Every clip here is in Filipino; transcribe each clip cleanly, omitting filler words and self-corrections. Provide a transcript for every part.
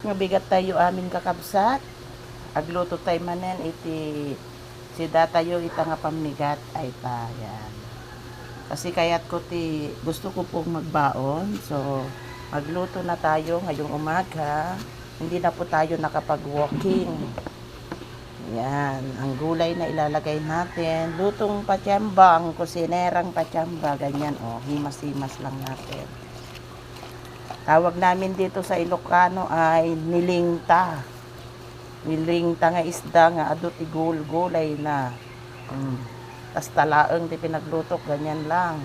Nga bigat tayo amin kakabsat. Agluto tayo manen iti sida tayo ita nga pamigat ay ta yan. Kasi kaya't ko gusto ko pong magbaon. So magluto na tayo ngayong umaga. Hindi na po tayo nakapag-walking. Yan, ang gulay na ilalagay natin. Lutong patyamba, ang kusinerang patyamba, ganyan himas-himas lang natin. Tawag namin dito sa Ilocano ay nilingta. Nilingta nga isda nga adot gulay na. Tas talaeng di pinaglutok, ganyan lang.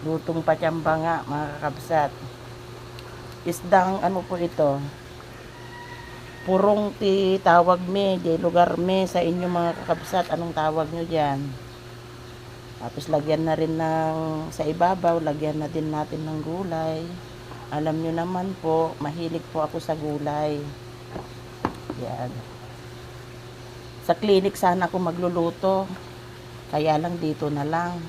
Lutong patyamba nga mga kakabsat. Isdang ano po ito? Purong ti tawag me, di lugar me sa inyo mga kakabsat, anong tawag nyo dyan? Tapos lagyan na rin ng sa ibabaw, lagyan na din natin ng gulay. Alam nyo naman po, mahilig po ako sa gulay. Yan. Sa clinic sana ako magluluto. Kaya lang dito na lang.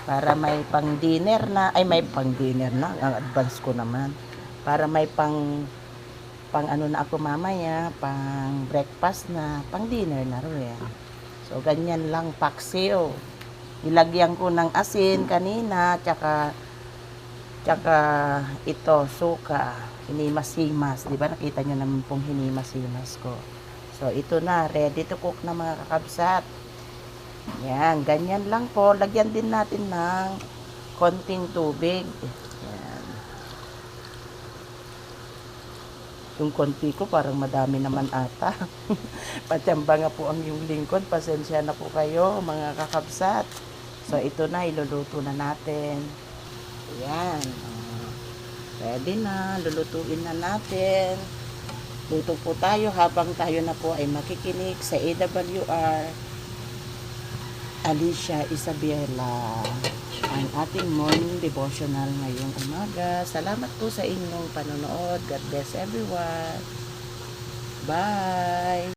Para may pang dinner na, ay may pang dinner na, ang advance ko naman. Para may pang ano na ako mamaya, pang breakfast na, pang dinner na rin. So, ganyan lang, paksiw. Ilagyan ko ng asin kanina, tsaka ito, suka. Hinimas-himas. Diba nakita nyo naman pong hinimas-himas ko. So, ito na, ready to cook na mga kakabsat. Yan, ganyan lang po. Lagyan din natin ng konting tubig. Yan. Yung konti ko parang madami naman ata. Patyamba nga po ang yung lingkod. Pasensya na po kayo mga kakabsat. So ito na, iluluto na natin. Ayan. Ready na. Lulutuin na natin. Luto po tayo habang tayo na po ay makikinig sa AWR Alicia Isabela, ang ating morning devotional ngayong umaga. Salamat po sa inyong panonood. God bless everyone. Bye!